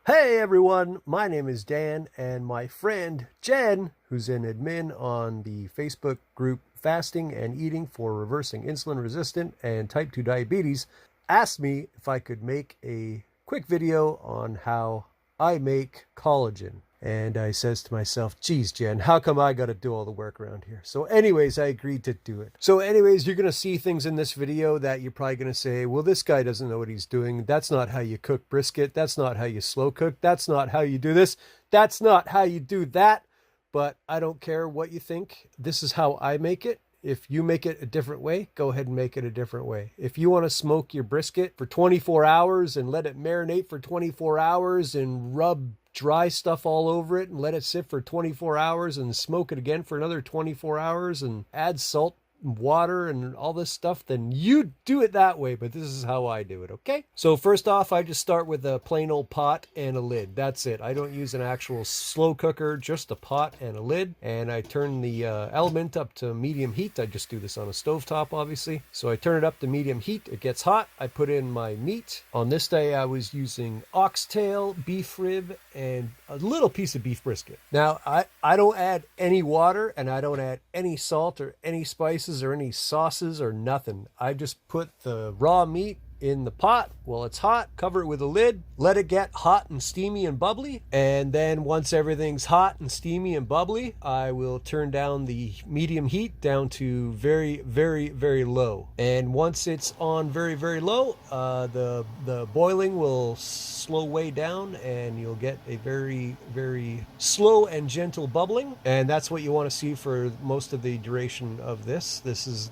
Hey everyone, my name is Dan, and my friend Jen, who's an admin on the Facebook group Fasting and Eating for Reversing Insulin Resistant and Type 2 Diabetes, asked me if I could make a quick video on how I make collagen. And I says to myself, geez, Jen, how come I got to do all the work around here? So anyways, I agreed to do it. So anyways, you're going to see things in this video that you're probably going to say, well, this guy doesn't know what he's doing. That's not how you cook brisket. That's not how you slow cook. That's not how you do this. That's not how you do that. But I don't care what you think. This is how I make it. If you make it a different way, go ahead and make it a different way. If you want to smoke your brisket for 24 hours and let it marinate for 24 hours and rub dry stuff all over it and let it sit for 24 hours and smoke it again for another 24 hours and add salt and water and all this stuff, then you do it that way. But this is how I do it, okay? So first off, I just start with a plain old pot and a lid. That's it. I don't use an actual slow cooker, just a pot and a lid. And I turn the element up to medium heat. I just do this on a stovetop, obviously. So I turn it up to medium heat. It gets hot. I put in my meat. On this day, I was using oxtail, beef rib, and a little piece of beef brisket. Now, I don't add any water, and I don't add any salt or any spices or any sauces or nothing. I just put the raw meat in the pot while it's hot, cover it with a lid, let it get hot and steamy and bubbly, and then once everything's hot and steamy and bubbly, I will turn down the medium heat down to very, very, very low. And once it's on very, very low, the boiling will slow way down, and you'll get a very, very slow and gentle bubbling. And that's what you want to see for most of the duration of this.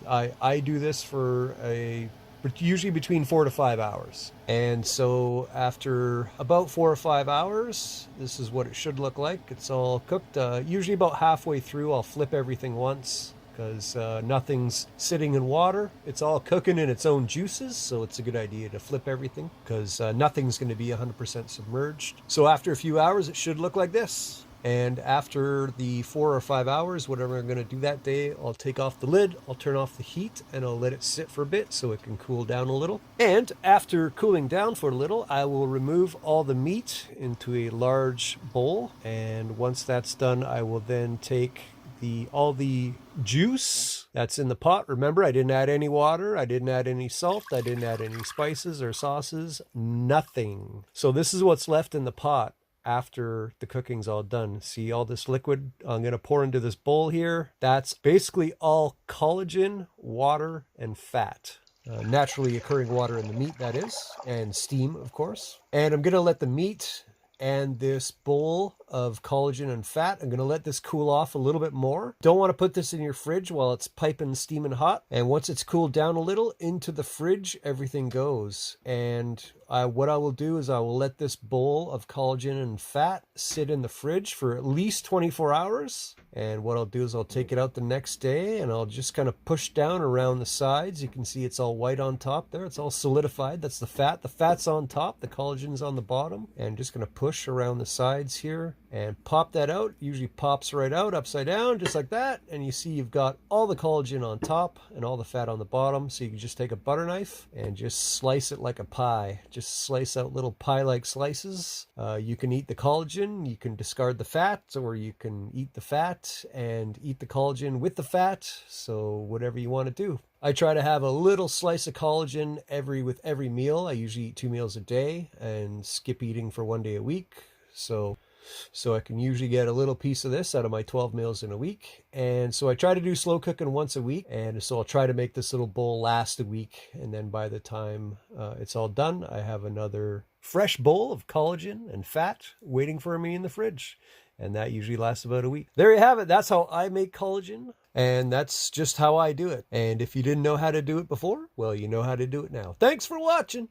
I do this for usually between 4 to 5 hours. And so after about 4 or 5 hours, this is what it should look like. It's all cooked. Usually about halfway through, I'll flip everything once because nothing's sitting in water. It's all cooking in its own juices, so it's a good idea to flip everything because nothing's going to be 100% submerged. So after a few hours, it should look like this. And after the 4 or 5 hours, whatever I'm going to do that day, I'll take off the lid, I'll turn off the heat, and I'll let it sit for a bit so it can cool down a little. And after cooling down for a little, I will remove all the meat into a large bowl. And once that's done, I will then take all the juice that's in the pot. Remember, I didn't add any water, I didn't add any salt, I didn't add any spices or sauces, nothing. So this is what's left in the pot after the cooking's all done. See all this liquid I'm going to pour into this bowl here? That's basically all collagen, water, and fat. Naturally occurring water in the meat, that is, and steam, of course. And I'm going to let the meat and this bowl of collagen and fat, I'm going to let this cool off a little bit more. Don't want to put this in your fridge while it's piping steaming hot. And once it's cooled down a little, into the fridge everything goes. And what I will do is I will let this bowl of collagen and fat sit in the fridge for at least 24 hours. And what I'll do is I'll take it out the next day and I'll just kind of push down around the sides. You can see it's all white on top there. It's all solidified. That's the fat. The fat's on top. The collagen's on the bottom. And just going to push around the sides here and pop that out. Usually pops right out upside down, just like that. And you see you've got all the collagen on top and all the fat on the bottom. So you can just take a butter knife and just slice it like a pie. Just slice out little pie-like slices. You can eat the collagen, you can discard the fat, or you can eat the fat and eat the collagen with the fat. So whatever you want to do. I try to have a little slice of collagen with every meal. I usually eat 2 meals a day and skip eating for 1 day a week. So I can usually get a little piece of this out of my 12 meals in a week. And so I try to do slow cooking once a week. And so I'll try to make this little bowl last a week. And then by the time it's all done, I have another fresh bowl of collagen and fat waiting for me in the fridge. And that usually lasts about a week. There you have it. That's how I make collagen. And that's just how I do it. And if you didn't know how to do it before, well, you know how to do it now. Thanks for watching.